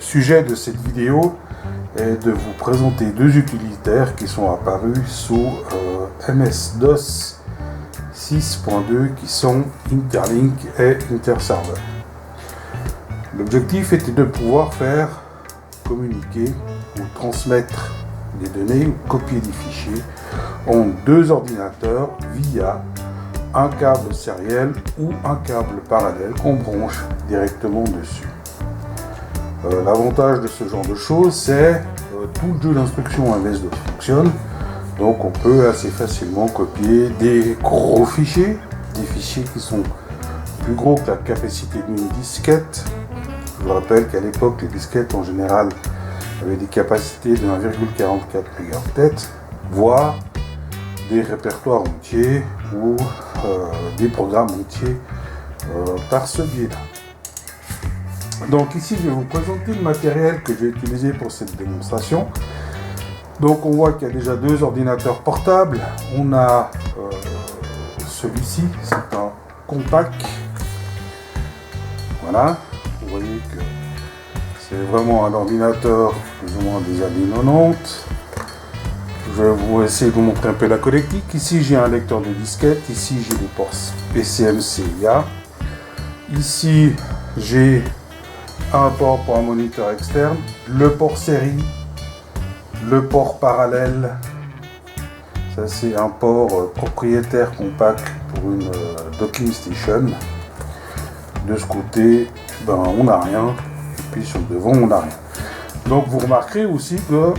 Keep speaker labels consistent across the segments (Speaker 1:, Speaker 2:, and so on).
Speaker 1: sujet de cette vidéo est de vous présenter deux utilitaires qui sont apparus sous MS-DOS 6.2 qui sont Interlink et Interserver. L'objectif était de pouvoir faire communiquer ou transmettre des données ou copier des fichiers en deux ordinateurs via un câble sériel ou un câble parallèle qu'on branche directement dessus. L'avantage de ce genre de choses, c'est tout le jeu d'instructions MS-DOS fonctionne, donc on peut assez facilement copier des gros fichiers, des fichiers qui sont plus gros que la capacité d'une disquette. Je vous rappelle qu'à l'époque, les disquettes en général avaient des capacités de 1,44 MHz, voire des répertoires entiers ou des programmes entiers par ce biais-là. Donc ici, je vais vous présenter le matériel que j'ai utilisé pour cette démonstration. Donc on voit qu'il y a déjà deux ordinateurs portables. On a celui-ci, c'est un compact. Voilà, vous voyez que c'est vraiment un ordinateur plus ou moins des années 90. Je vais vous essayer de vous montrer un peu la connectique. Ici, j'ai un lecteur de disquette. Ici, j'ai des ports PCM-CIA. Ici, j'ai un port pour un moniteur externe, le port série, le port parallèle. Ça, c'est un port propriétaire compact pour une docking station. De ce côté, on n'a rien. Et puis sur le devant, on n'a rien. Donc, vous remarquerez aussi que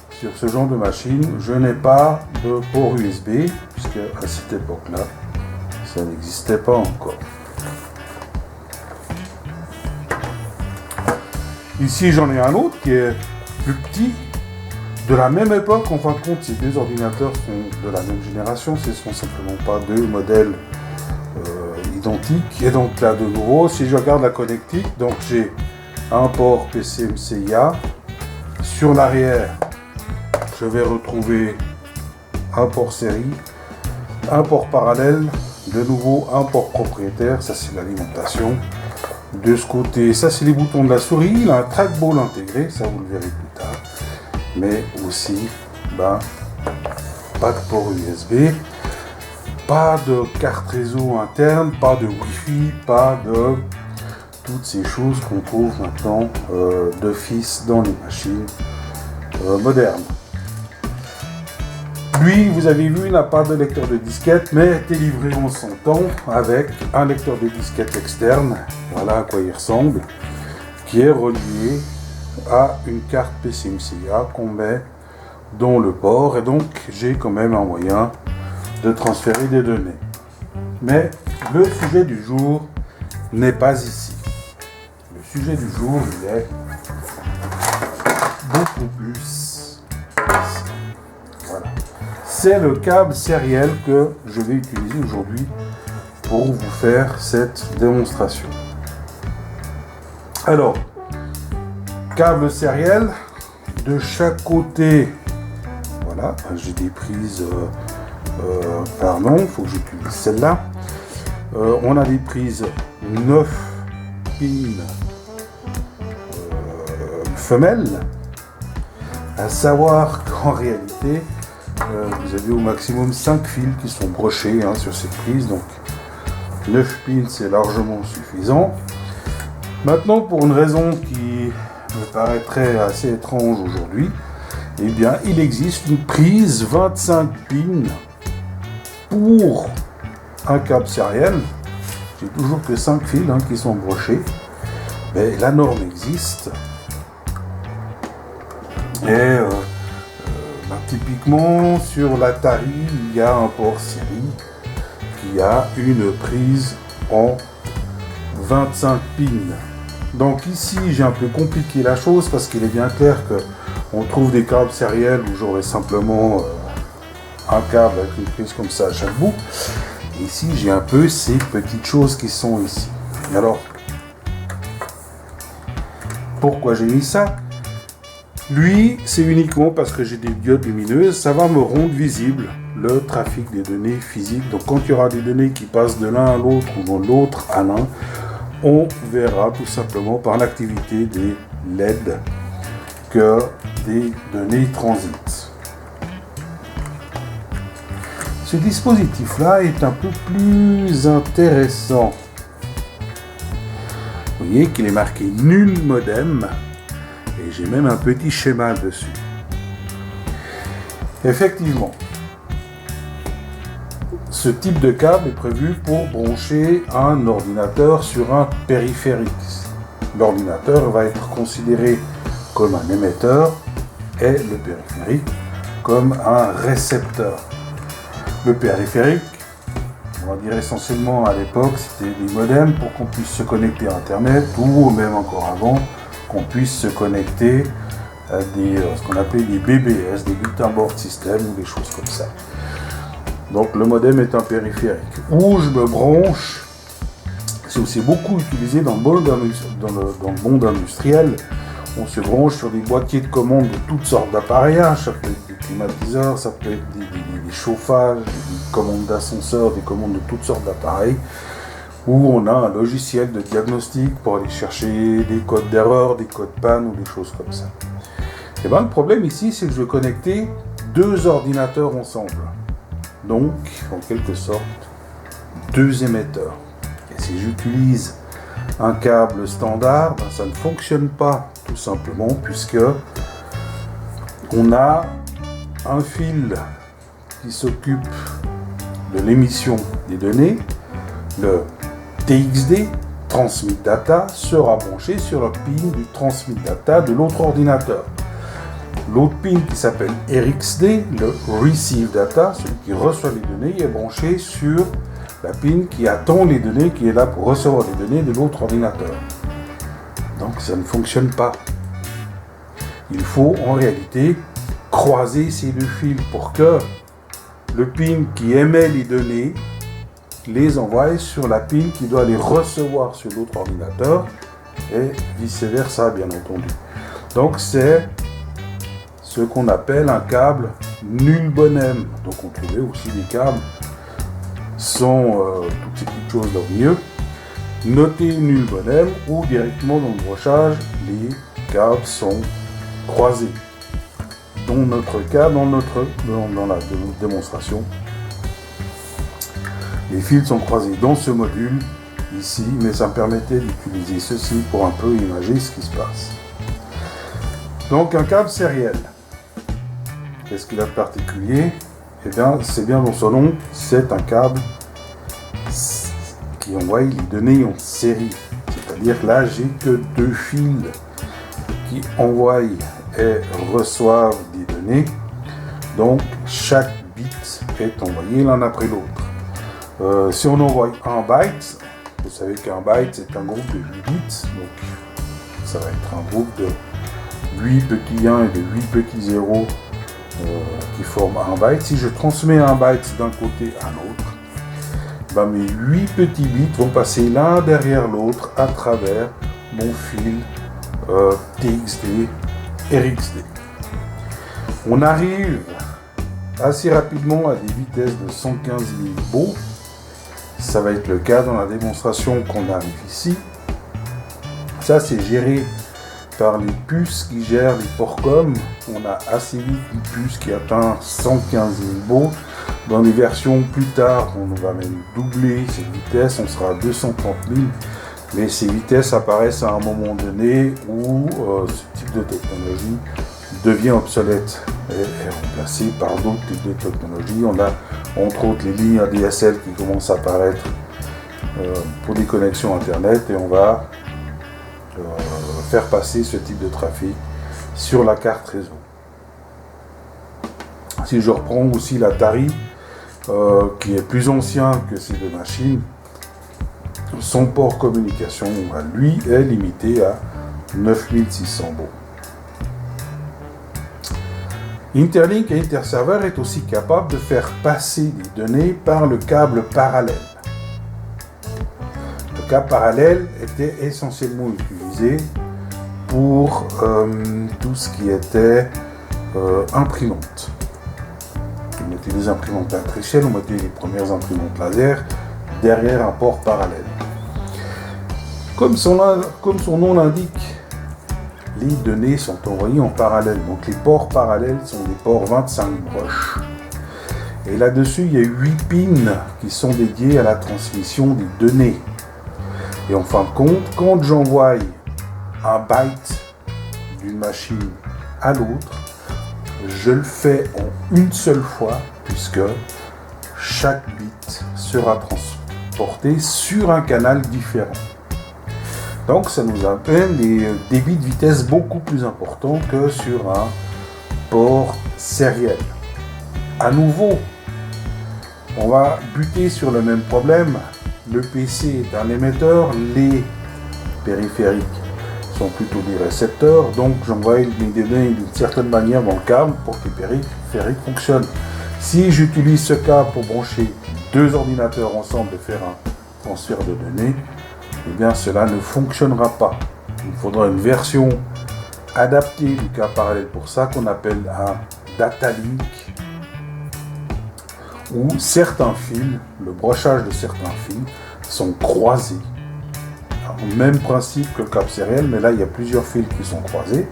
Speaker 1: sur ce genre de machine, je n'ai pas de port USB, puisque à cette époque-là, ça n'existait pas encore. Ici, j'en ai un autre qui est plus petit, de la même époque. En fin de compte, ces deux ordinateurs sont de la même génération, ce ne sont simplement pas deux modèles identiques. Et donc là, de nouveau, si je regarde la connectique, donc j'ai un port PCM-CIA. Sur l'arrière, je vais retrouver un port série, un port parallèle, de nouveau un port propriétaire, ça c'est l'alimentation. De ce côté, ça c'est les boutons de la souris, il a un trackball intégré, ça vous le verrez plus tard. Mais aussi, pas de port USB, pas de carte réseau interne, pas de Wi-Fi, pas de toutes ces choses qu'on trouve maintenant d'office dans les machines modernes. Lui, vous avez vu, il n'a pas de lecteur de disquette, mais était livré en son temps avec un lecteur de disquette externe, voilà à quoi il ressemble, qui est relié à une carte PCM-CIA qu'on met dans le port, et donc j'ai quand même un moyen de transférer des données. Mais le sujet du jour n'est pas ici. Le sujet du jour, il est beaucoup plus ici. Voilà. C'est le câble sériel que je vais utiliser aujourd'hui pour vous faire cette démonstration. Alors, câble sériel, de chaque côté, voilà, j'ai des prises, pardon, il faut que j'utilise celle-là. On a des prises 9 pins femelles, à savoir qu'en réalité, vous avez au maximum 5 fils qui sont brochés sur cette prise, donc 9 pins c'est largement suffisant. Maintenant, pour une raison qui me paraîtrait assez étrange aujourd'hui, eh bien il existe une prise 25 pins pour un câble sériel. J'ai toujours que 5 fils qui sont brochés, mais la norme existe. Et typiquement sur l'Atari, il y a un port série qui a une prise en 25 pins. Donc ici, j'ai un peu compliqué la chose parce qu'il est bien clair qu'on trouve des câbles sériels où j'aurai simplement un câble avec une prise comme ça à chaque bout. Ici, j'ai un peu ces petites choses qui sont ici. Alors, pourquoi j'ai mis ça ? Lui, c'est uniquement parce que j'ai des diodes lumineuses, ça va me rendre visible le trafic des données physiques. Donc quand il y aura des données qui passent de l'un à l'autre ou de l'autre à l'un, on verra tout simplement par l'activité des LED que des données transit. Ce dispositif-là est un peu plus intéressant. Vous voyez qu'il est marqué nul modem et j'ai même un petit schéma dessus. Effectivement, ce type de câble est prévu pour brancher un ordinateur sur un périphérique. L'ordinateur va être considéré comme un émetteur et le périphérique comme un récepteur. Le périphérique, on va dire essentiellement à l'époque, c'était des modems pour qu'on puisse se connecter à Internet ou même encore avant, qu'on puisse se connecter à ce qu'on appelait des BBS, des Bulletin Board System ou des choses comme ça. Donc le modem est un périphérique. Où je me branche, c'est aussi beaucoup utilisé dans le monde industriel. On se branche sur des boîtiers de commande de toutes sortes d'appareillages. Ça peut être des climatiseurs, ça peut être des chauffages, des commandes d'ascenseurs, des commandes de toutes sortes d'appareils, où on a un logiciel de diagnostic pour aller chercher des codes d'erreur, des codes panne ou des choses comme ça. Et bien le problème ici, c'est que je vais connecter deux ordinateurs ensemble. Donc, en quelque sorte, deux émetteurs. Et si j'utilise un câble standard, ben ça ne fonctionne pas, tout simplement, puisque on a un fil qui s'occupe de l'émission des données, le TXD, Transmit Data, sera branché sur le pin du Transmit Data de l'autre ordinateur. L'autre pin qui s'appelle RxD, le Receive Data, celui qui reçoit les données, est branché sur la pin qui attend les données, qui est là pour recevoir les données de l'autre ordinateur. Donc ça ne fonctionne pas. Il faut en réalité croiser ces deux fils pour que le pin qui émet les données les envoie sur la pin qui doit les recevoir sur l'autre ordinateur et vice versa, bien entendu. Donc c'est ce qu'on appelle un câble nul bonhomme. Donc on trouvait aussi des câbles sans toutes ces petites choses là au milieu. Notez nul bonhomme ou directement dans le brochage, les câbles sont croisés. Dans notre cas, dans la démonstration, les fils sont croisés dans ce module ici, mais ça me permettait d'utiliser ceci pour un peu imager ce qui se passe. Donc un câble sériel. Qu'est-ce qu'il a de particulier? Eh bien, c'est bien dans son nom, c'est un câble qui envoie les données en série. C'est-à-dire que là, j'ai que deux fils qui envoient et reçoivent des données. Donc, chaque bit est envoyé l'un après l'autre. Si on envoie un byte, vous savez qu'un byte, c'est un groupe de 8 bits. Donc, ça va être un groupe de 8 petits 1 et de 8 petits 0 qui forment un byte. Si je transmets un byte d'un côté à l'autre, ben mes 8 petits bits vont passer l'un derrière l'autre à travers mon fil TXD, RxD. On arrive assez rapidement à des vitesses de 115 000 baux. Ça va être le cas dans la démonstration qu'on arrive ici. Ça, c'est géré par les puces qui gèrent les ports com. On a assez vite une puce qui atteint 115 000 baux. Dans les versions plus tard, on va même doubler ces vitesses, on sera à 230 000. Mais ces vitesses apparaissent à un moment donné où ce type de technologie devient obsolète et est remplacé par d'autres types de technologies. On a entre autres les lignes ADSL qui commencent à apparaître pour des connexions Internet et on va faire passer ce type de trafic sur la carte réseau. Si je reprends aussi l'Atari, qui est plus ancien que ces deux machines, son port communication, lui, est limité à 9600 baux. Interlink et Interserver est aussi capable de faire passer des données par le câble parallèle. Le câble parallèle était essentiellement utilisé pour tout ce qui était imprimante. On mettait des imprimantes matricielles, on mettait les premières imprimantes laser derrière un port parallèle. Comme son nom l'indique, les données sont envoyées en parallèle. Donc les ports parallèles sont des ports 25 broches. Et là-dessus, il y a 8 pins qui sont dédiés à la transmission des données. Et en fin de compte, quand j'envoie un byte d'une machine à l'autre, je le fais en une seule fois, puisque chaque bit sera transporté sur un canal différent. Donc ça nous amène des débits de vitesse beaucoup plus importants que sur un port sériel. À nouveau, on va buter sur le même problème. Le PC est un émetteur, les périphériques sont plutôt des récepteurs, donc j'envoie mes données d'une certaine manière dans le câble pour que les périphériques fonctionnent. Si j'utilise ce câble pour brancher deux ordinateurs ensemble et faire un transfert de données, eh bien cela ne fonctionnera pas. Il faudra une version adaptée du câble parallèle pour ça, qu'on appelle un data link, où certains fils, le brochage de certains fils sont croisés. Alors, même principe que le câble sériel, mais là il y a plusieurs fils qui sont croisés.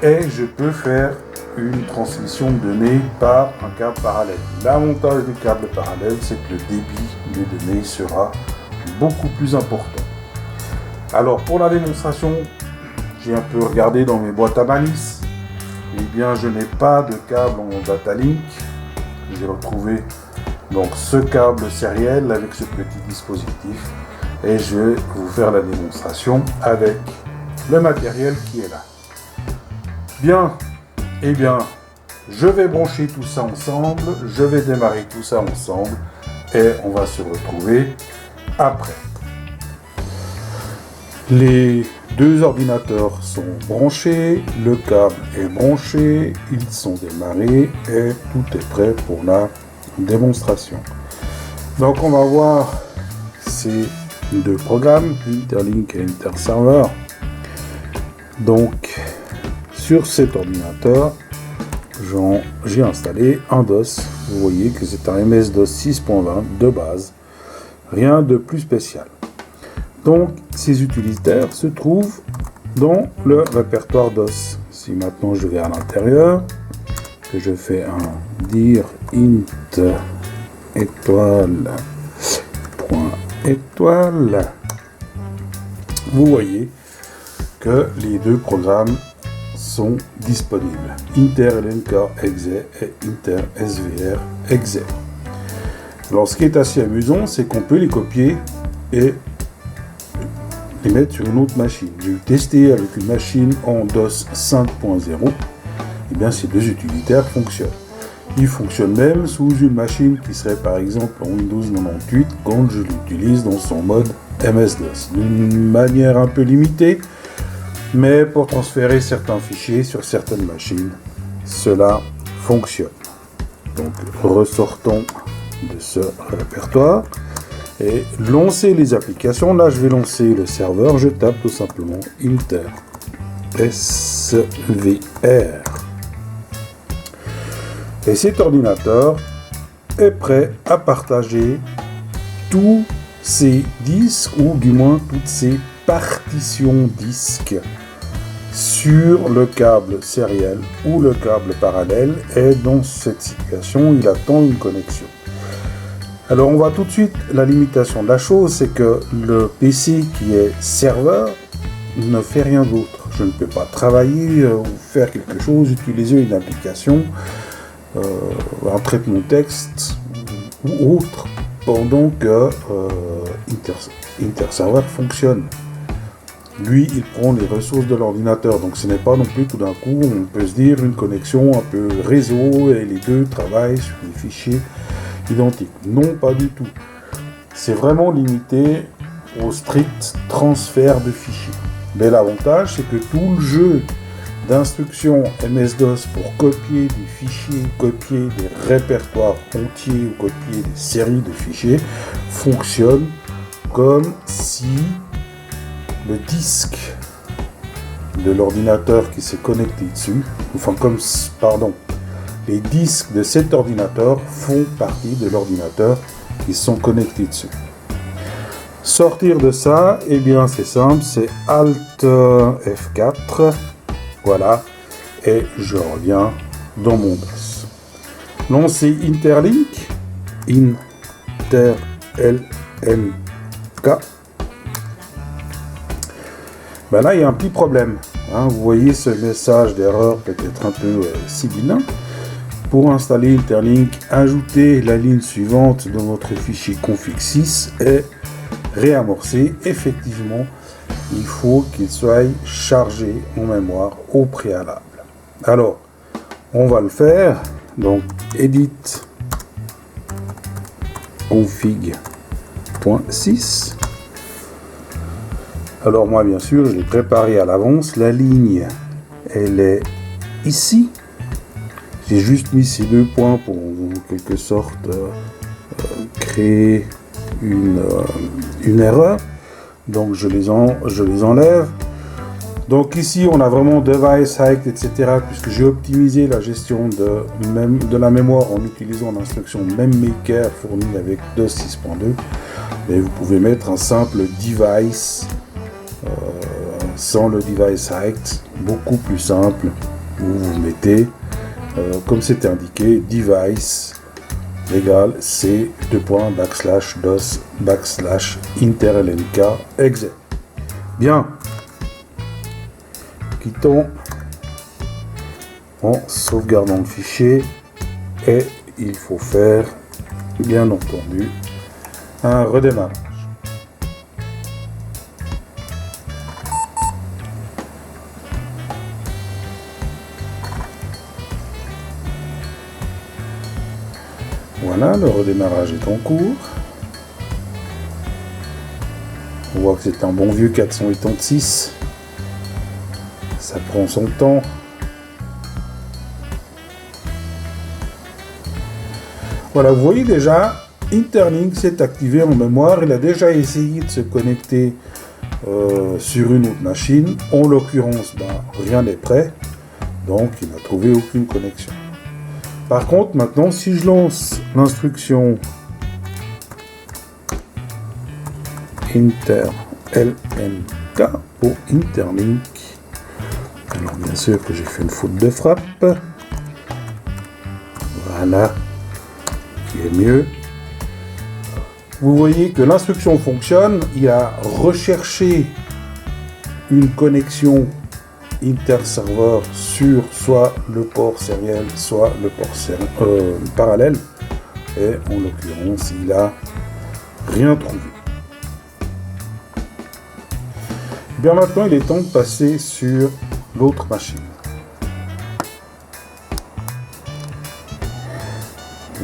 Speaker 1: Et je peux faire une transmission de données par un câble parallèle. L'avantage du câble parallèle, c'est que le débit des données sera beaucoup plus important. Alors pour la démonstration, j'ai un peu regardé dans mes boîtes à malice. Eh bien, je n'ai pas de câble en data link. J'ai retrouvé donc ce câble sériel avec ce petit dispositif et je vais vous faire la démonstration avec le matériel qui est là. Bien, eh bien, je vais brancher tout ça ensemble, je vais démarrer tout ça ensemble et on va se retrouver après. Les deux ordinateurs sont branchés, le câble est branché, ils sont démarrés et tout est prêt pour la démonstration. Donc on va voir ces deux programmes, Interlink et Interserver. Donc sur cet ordinateur, j'ai installé un DOS. Vous voyez que c'est un MS-DOS 6.20 de base, rien de plus spécial. Donc, ces utilitaires se trouvent dans le répertoire DOS. Si maintenant je vais à l'intérieur, que je fais un dir int étoile, vous voyez que les deux programmes sont disponibles. InterLNK exe et InterSVR exe. Alors, ce qui est assez amusant, c'est qu'on peut les copier et les mettre sur une autre machine. J'ai testé avec une machine en DOS 5.0. Et bien ces deux utilitaires fonctionnent. Ils fonctionnent même sous une machine qui serait par exemple en Windows 98 quand je l'utilise dans son mode MS-DOS. D'une manière un peu limitée, mais pour transférer certains fichiers sur certaines machines, cela fonctionne. Donc ressortons de ce répertoire. Et lancer les applications. Là, je vais lancer le serveur. Je tape tout simplement Inter SVR. Et cet ordinateur est prêt à partager tous ces disques, ou du moins toutes ces partitions disques sur le câble sériel ou le câble parallèle. Et dans cette situation, il attend une connexion. Alors on voit tout de suite la limitation de la chose, c'est que le PC qui est serveur ne fait rien d'autre. Je ne peux pas travailler ou faire quelque chose, utiliser une application, un traitement de texte ou autre, pendant que Interserver fonctionne. Lui, il prend les ressources de l'ordinateur, donc ce n'est pas non plus tout d'un coup, on peut se dire une connexion un peu réseau et les deux travaillent sur des fichiers identique. Non, pas du tout. C'est vraiment limité au strict transfert de fichiers. Mais l'avantage, c'est que tout le jeu d'instructions MS-DOS pour copier des fichiers, copier des répertoires entiers ou copier des séries de fichiers fonctionne comme si le disque de l'ordinateur qui s'est connecté dessus, les disques de cet ordinateur font partie de l'ordinateur qui sont connectés dessus. Sortir de ça, eh bien c'est simple, c'est Alt F4, voilà, et je reviens dans mon DOS. Lancer Interlink, Inter-LNK. Ben là, il y a un petit problème. Hein. Vous voyez ce message d'erreur peut-être un peu sibyllin. Pour installer Interlink, ajoutez la ligne suivante dans votre fichier config6 et réamorcer. Effectivement, il faut qu'il soit chargé en mémoire au préalable. Alors, on va le faire. Donc, edit config.6. Alors moi, bien sûr, je l'ai préparé à l'avance. La ligne, elle est ici. J'ai juste mis ces deux points pour, en quelque sorte, créer une erreur. Donc, je les enlève. Donc ici, on a vraiment device height, etc. Puisque j'ai optimisé la gestion de la mémoire en utilisant l'instruction memmaker fournie avec DOS 6.2. Mais vous pouvez mettre un simple device sans le device height, beaucoup plus simple, où vous mettez, comme c'était indiqué, device égale c /dos /interlnk exe. Bien. Quittons en sauvegardant le fichier et il faut faire, bien entendu, un redémarrage. Voilà, le redémarrage est en cours. On voit que c'est un bon vieux 486. Ça prend son temps. Voilà, vous voyez déjà, Interlink s'est activé en mémoire. Il a déjà essayé de se connecter sur une autre machine. En l'occurrence, rien n'est prêt. Donc, il n'a trouvé aucune connexion. Par contre, maintenant, si je lance l'instruction Inter-LNK pour Interlink, alors bien sûr que j'ai fait une faute de frappe. Voilà, qui est mieux. Vous voyez que l'instruction fonctionne. Il a recherché une connexion interserveur sur soit le port sériel, soit le port parallèle. Et en l'occurrence, il n'a rien trouvé. Bien maintenant, il est temps de passer sur l'autre machine.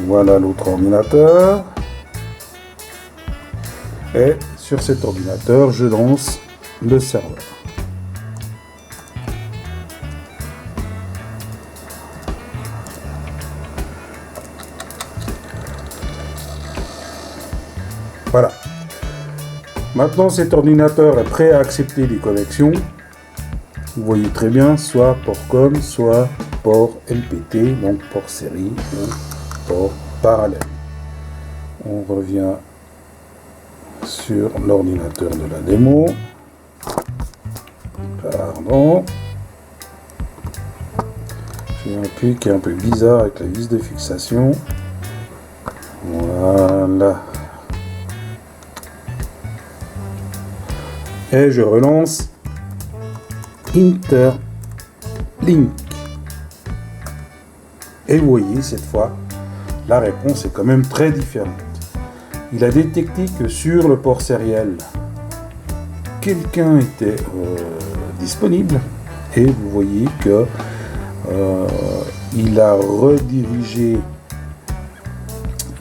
Speaker 1: Voilà l'autre ordinateur. Et sur cet ordinateur, je lance le serveur. Voilà. Maintenant, cet ordinateur est prêt à accepter les connexions. Vous voyez très bien, soit port COM, soit port LPT, donc port série ou port parallèle. On revient sur l'ordinateur de la démo. Pardon. J'ai un puits qui est un peu bizarre avec la vis de fixation. Voilà. Et je relance Interlink. Et vous voyez, cette fois, la réponse est quand même très différente. Il a détecté que sur le port sériel, quelqu'un était disponible. Et vous voyez que il a redirigé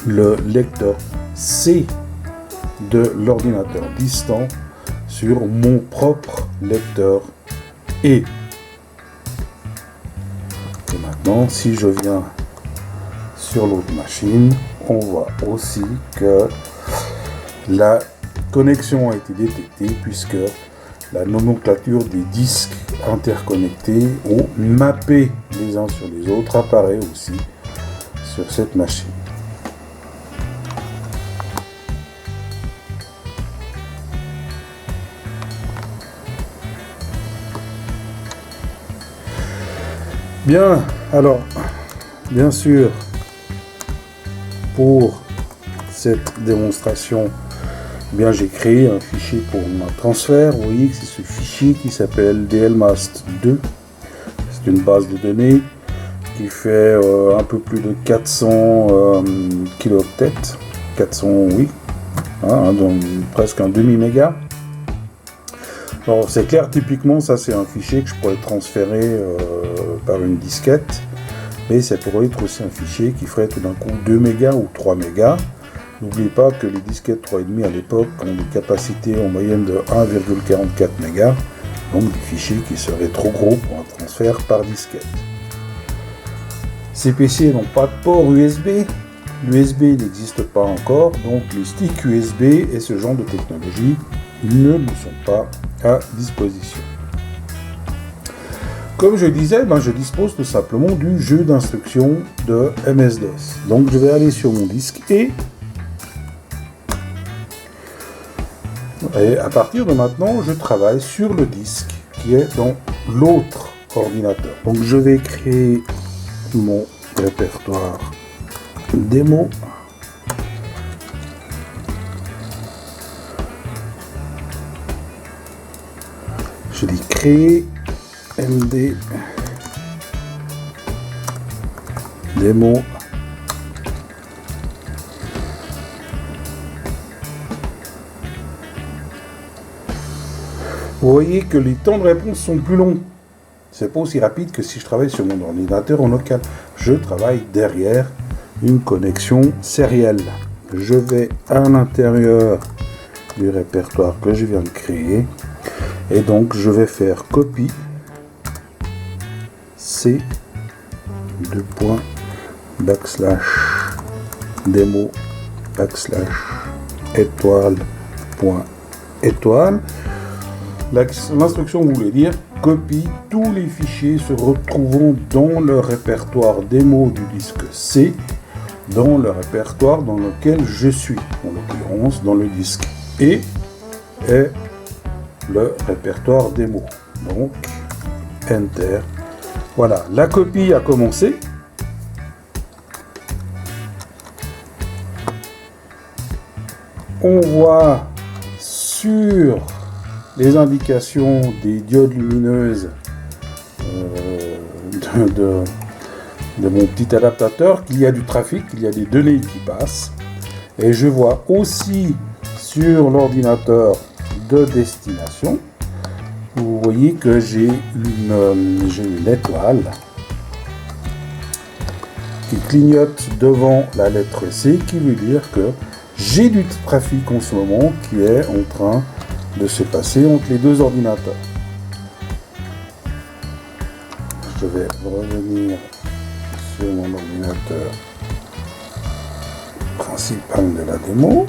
Speaker 1: le lecteur C de l'ordinateur distant sur mon propre lecteur E. Et maintenant, si je viens sur l'autre machine, on voit aussi que la connexion a été détectée puisque la nomenclature des disques interconnectés ont mappé les uns sur les autres apparaît aussi sur cette machine. Bien, alors, bien sûr, pour cette démonstration, bien j'ai créé un fichier pour un transfert. Vous voyez que c'est ce fichier qui s'appelle DLMAST2. C'est une base de données qui fait un peu plus de 400 kilooctets, 400 oui, hein, donc presque un demi-méga. Alors c'est clair, typiquement ça c'est un fichier que je pourrais transférer par une disquette, mais ça pourrait être aussi un fichier qui ferait tout d'un coup 2 mégas ou 3 mégas. N'oubliez pas que les disquettes 3,5 à l'époque ont des capacités en moyenne de 1,44 mégas, donc des fichiers qui seraient trop gros pour un transfert par disquette. Ces PC n'ont pas de port USB, l'USB n'existe pas encore, donc les sticks USB et ce genre de technologie ne nous sont pas à disposition. Comme je disais, je dispose tout simplement du jeu d'instructions de MS-DOS. Donc je vais aller sur mon disque et à partir de maintenant, je travaille sur le disque qui est dans l'autre ordinateur. Donc je vais créer mon répertoire démo. Je dis créer MD démo. Vous voyez que les temps de réponse sont plus longs. C'est pas aussi rapide que si je travaille sur mon ordinateur en local. Je travaille derrière une connexion sérielle. Je vais à l'intérieur du répertoire que je viens de créer et donc je vais faire copie C /démo /étoile. L'instruction voulait dire copie tous les fichiers se retrouvant dans le répertoire démo du disque C dans le répertoire dans lequel je suis, en l'occurrence dans le disque E est le répertoire démo. Donc Enter. Voilà, la copie a commencé. On voit sur les indications des diodes lumineuses de mon petit adaptateur qu'il y a du trafic, qu'il y a des données qui passent. Et je vois aussi sur l'ordinateur de destination, vous voyez que j'ai une étoile qui clignote devant la lettre C, qui veut dire que j'ai du trafic en ce moment qui est en train de se passer entre les deux ordinateurs. Je vais revenir sur mon ordinateur principal de la démo.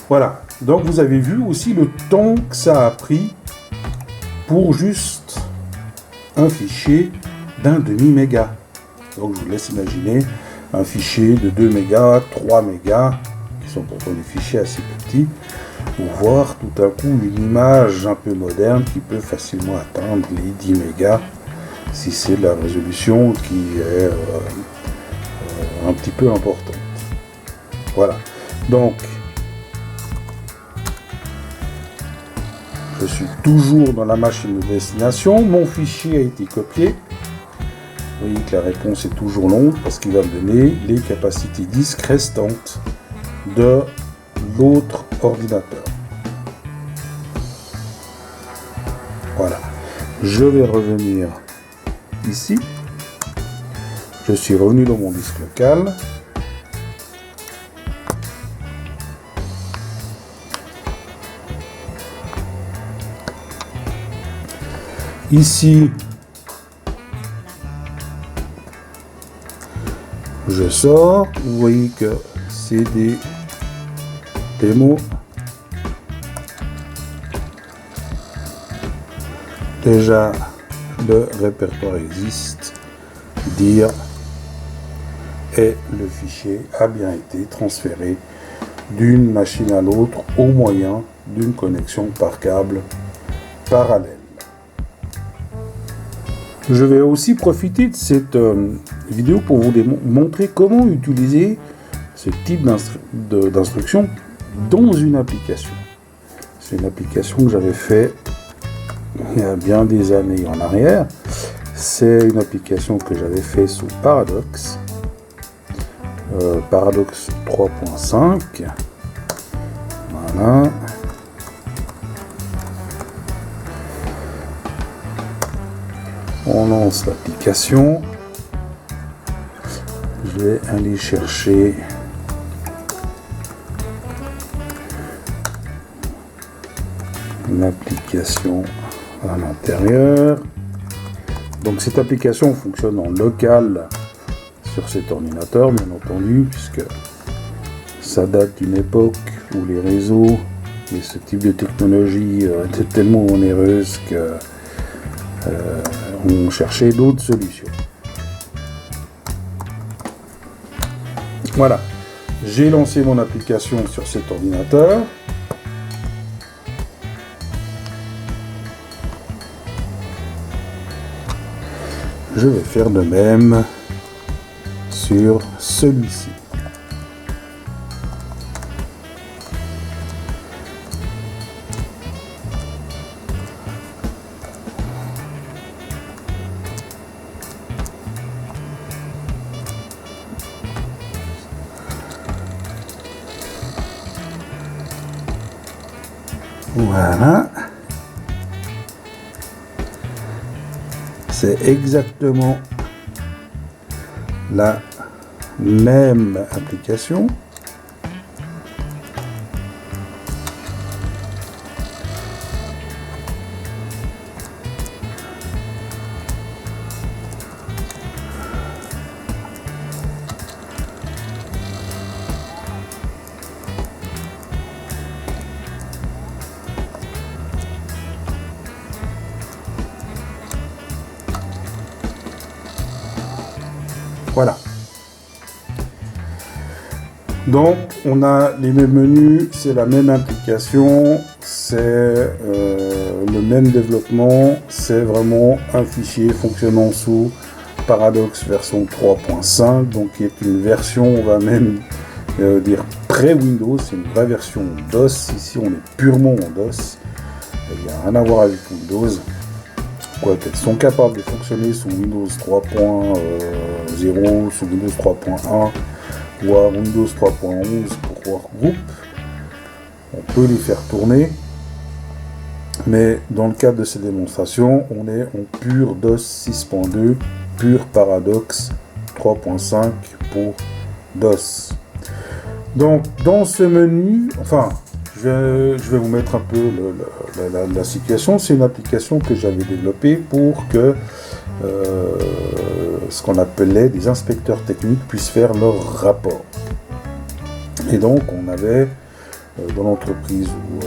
Speaker 1: Voilà. Donc vous avez vu aussi le temps que ça a pris pour juste un fichier d'un demi-méga. Donc je vous laisse imaginer un fichier de 2 mégas, 3 mégas, qui sont pourtant des fichiers assez petits, pour voir tout à coup une image un peu moderne qui peut facilement atteindre les 10 mégas si c'est la résolution qui est un petit peu importante. Voilà. Donc je suis toujours dans la machine de destination, mon fichier a été copié. Vous voyez que la réponse est toujours longue parce qu'il va me donner les capacités disques restantes de l'autre ordinateur. Voilà. Je vais revenir ici. Je suis revenu dans mon disque local. Ici, je sors, vous voyez que c'est des démos. Déjà, le répertoire existe, dire, et le fichier a bien été transféré d'une machine à l'autre au moyen d'une connexion par câble parallèle. Je vais aussi profiter de cette vidéo pour vous montrer comment utiliser ce type d'instruction dans une application. C'est une application que j'avais fait il y a bien des années en arrière. C'est une application que j'avais fait sous Paradox. Paradox 3.5. Voilà. On lance l'application. Je vais aller chercher l'application à l'intérieur. Donc cette application fonctionne en local sur cet ordinateur, bien entendu, puisque ça date d'une époque où les réseaux et ce type de technologie étaient tellement onéreuses que on cherchait d'autres solutions. Voilà, j'ai lancé mon application sur cet ordinateur. Je vais faire de même sur celui-ci. Voilà. C'est exactement la même application. Voilà. Donc, on a les mêmes menus, c'est la même application, c'est le même développement, c'est vraiment un fichier fonctionnant sous Paradox version 3.5, donc qui est une version, on va même dire pré-Windows, c'est une vraie version DOS. Ici, on est purement en DOS, il n'y a rien à voir avec Windows. Quoique elles sont capables de fonctionner sous Windows 3.0, sous Windows 3.1 ou à Windows 3.11 pour Workgroup. On peut les faire tourner, mais dans le cadre de ces démonstrations, on est en pur DOS 6.2, pur Paradox 3.5 pour DOS. Donc dans ce menu, enfin, je vais vous mettre un peu la situation. C'est une application que j'avais développée pour que ce qu'on appelait des inspecteurs techniques puissent faire leur rapport. Et donc on avait dans l'entreprise où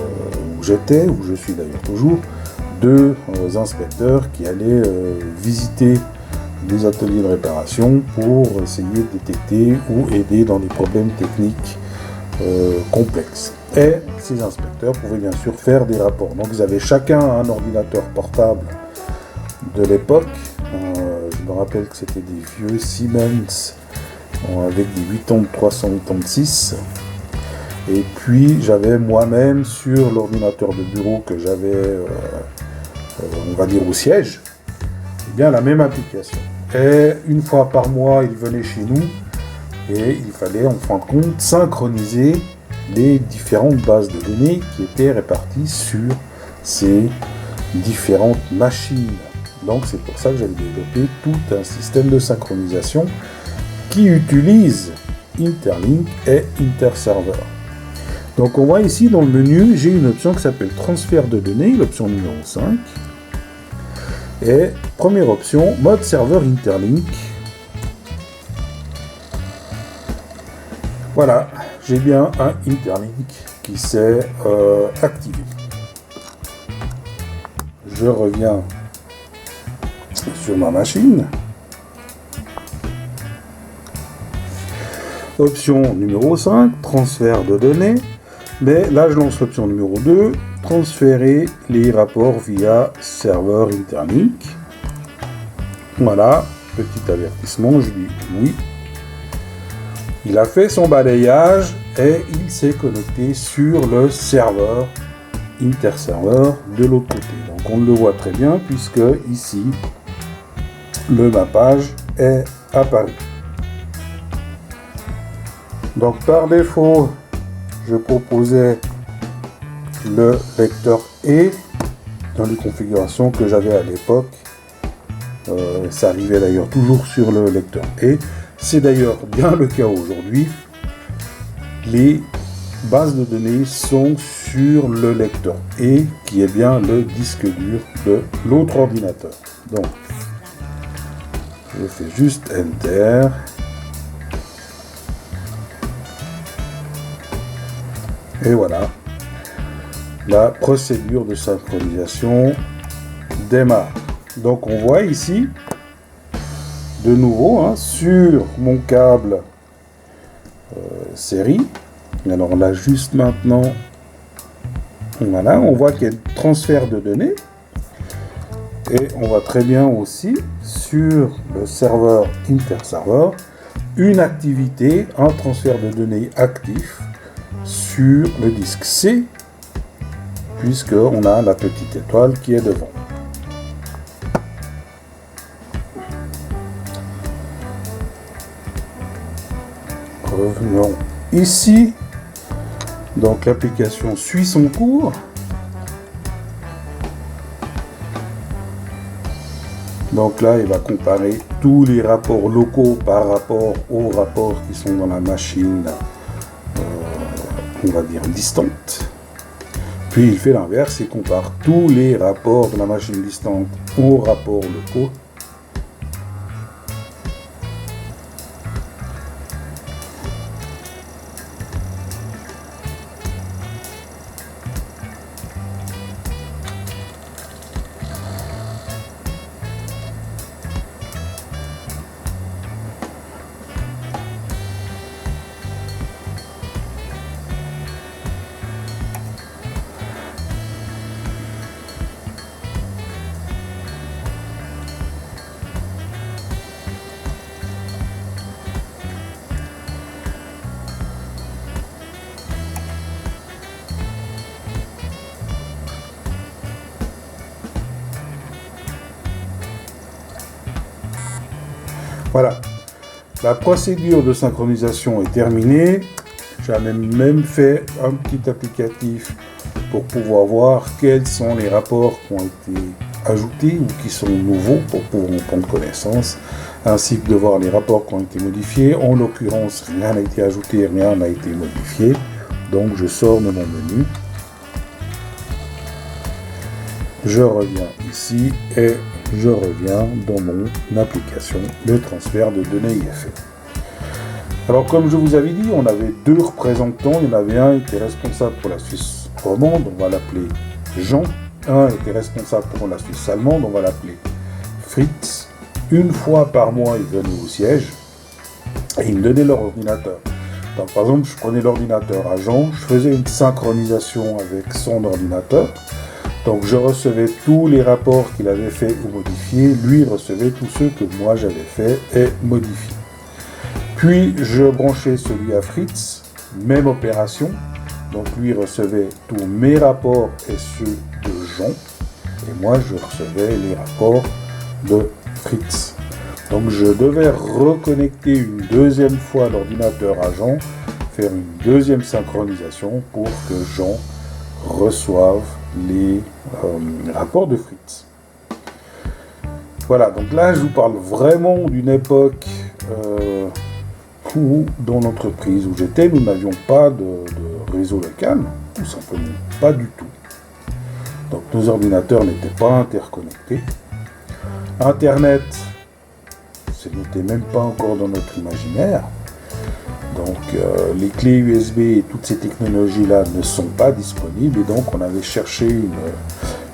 Speaker 1: j'étais, où je suis d'ailleurs toujours, deux inspecteurs qui allaient visiter des ateliers de réparation pour essayer de détecter ou aider dans des problèmes techniques complexes. Et ces inspecteurs pouvaient bien sûr faire des rapports. Donc ils avaient chacun un ordinateur portable de l'époque. Je me rappelle que c'était des vieux Siemens avec des 8386. Et puis j'avais moi-même sur l'ordinateur de bureau que j'avais, on va dire au siège, eh bien la même application. Et une fois par mois, ils venaient chez nous et il fallait en fin de compte synchroniser les différentes bases de données qui étaient réparties sur ces différentes machines. Donc c'est pour ça que j'avais développé tout un système de synchronisation qui utilise Interlink et Interserver. Donc on voit ici dans le menu, j'ai une option qui s'appelle transfert de données, l'option numéro 5. Et première option, mode serveur Interlink. Voilà, j'ai bien un Interlink qui s'est activé. Je reviens sur ma machine. Option numéro 5, transfert de données. Mais là, je lance l'option numéro 2, transférer les rapports via serveur Interlink. Voilà, petit avertissement, je dis oui. Il a fait son balayage et il s'est connecté sur le serveur interserveur de l'autre côté. Donc on le voit très bien puisque ici le mappage est apparu. Donc par défaut, je proposais le lecteur E dans les configurations que j'avais à l'époque. Ça arrivait d'ailleurs toujours sur le lecteur E. C'est d'ailleurs bien le cas aujourd'hui. Les bases de données sont sur le lecteur E, qui est bien le disque dur de l'autre ordinateur. Donc, je fais juste Enter. Et voilà, la procédure de synchronisation démarre. Donc on voit ici, de nouveau, sur mon câble série. Alors là, juste maintenant, voilà, on voit qu'il y a un transfert de données. Et on voit très bien aussi, sur le serveur interserveur, une activité, un transfert de données actif sur le disque C, puisqu'on a la petite étoile qui est devant. Revenons ici. Donc l'application suit son cours. Donc là, il va comparer tous les rapports locaux par rapport aux rapports qui sont dans la machine, on va dire distante. Puis il fait l'inverse, il compare tous les rapports de la machine distante aux rapports locaux. Voilà, la procédure de synchronisation est terminée. J'avais même fait un petit applicatif pour pouvoir voir quels sont les rapports qui ont été ajoutés ou qui sont nouveaux pour pouvoir en prendre connaissance, ainsi que de voir les rapports qui ont été modifiés. En l'occurrence, rien n'a été ajouté, rien n'a été modifié. Donc je sors de mon menu. Je reviens ici et je reviens dans mon application de transfert de données IFE. Alors comme je vous avais dit, on avait deux représentants. Il y en avait un qui était responsable pour la Suisse romande, on va l'appeler Jean. Un était responsable pour la Suisse allemande, on va l'appeler Fritz. Une fois par mois, ils venaient au siège et ils me donnaient leur ordinateur. Donc, par exemple, je prenais l'ordinateur à Jean, je faisais une synchronisation avec son ordinateur. Donc je recevais tous les rapports qu'il avait fait ou modifiés, lui recevait tous ceux que moi j'avais fait et modifiés. Puis je branchais celui à Fritz, même opération, donc lui recevait tous mes rapports et ceux de Jean, et moi je recevais les rapports de Fritz. Donc je devais reconnecter une deuxième fois l'ordinateur à Jean, faire une deuxième synchronisation pour que Jean reçoive les rapports de Fritz. Voilà, donc là je vous parle vraiment d'une époque où dans l'entreprise où j'étais, nous n'avions pas de réseau local, tout simplement pas du tout. Donc nos ordinateurs n'étaient pas interconnectés. Internet, ce n'était même pas encore dans notre imaginaire. Donc les clés USB et toutes ces technologies-là ne sont pas disponibles, et donc on avait cherché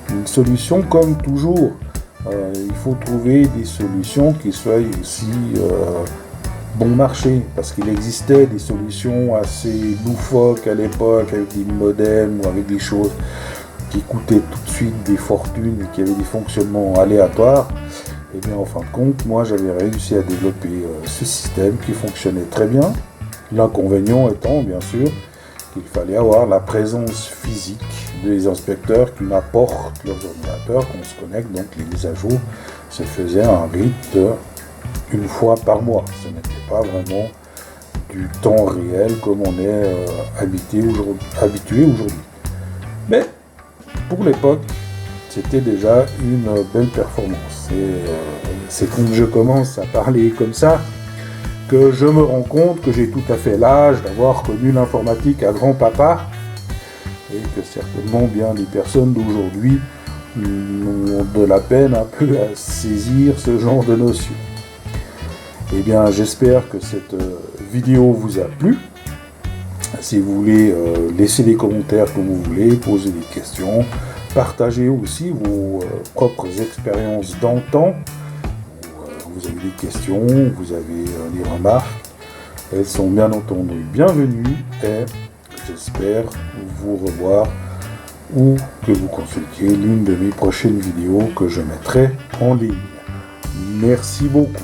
Speaker 1: une solution. Comme toujours, il faut trouver des solutions qui soient aussi bon marché, parce qu'il existait des solutions assez loufoques à l'époque, avec des modems ou avec des choses qui coûtaient tout de suite des fortunes et qui avaient des fonctionnements aléatoires. Et bien en fin de compte, moi j'avais réussi à développer ce système qui fonctionnait très bien. L'inconvénient étant bien sûr qu'il fallait avoir la présence physique des inspecteurs qui m'apportent leurs ordinateurs, qu'on se connecte, donc les mises à jour se faisaient à un rythme une fois par mois. Ce n'était pas vraiment du temps réel comme on est habitué aujourd'hui. Mais pour l'époque, c'était déjà une belle performance. Et c'est quand je commence à parler comme ça que je me rends compte que j'ai tout à fait l'âge d'avoir connu l'informatique à grand-papa et que certainement bien les personnes d'aujourd'hui ont de la peine un peu à saisir ce genre de notions. Eh bien, j'espère que cette vidéo vous a plu. Si vous voulez laisser des commentaires comme vous voulez, poser des questions, partagez aussi vos propres expériences d'antan. Vous avez des questions, vous avez des remarques. Elles sont bien entendu bienvenues et j'espère vous revoir ou que vous consultiez l'une de mes prochaines vidéos que je mettrai en ligne. Merci beaucoup.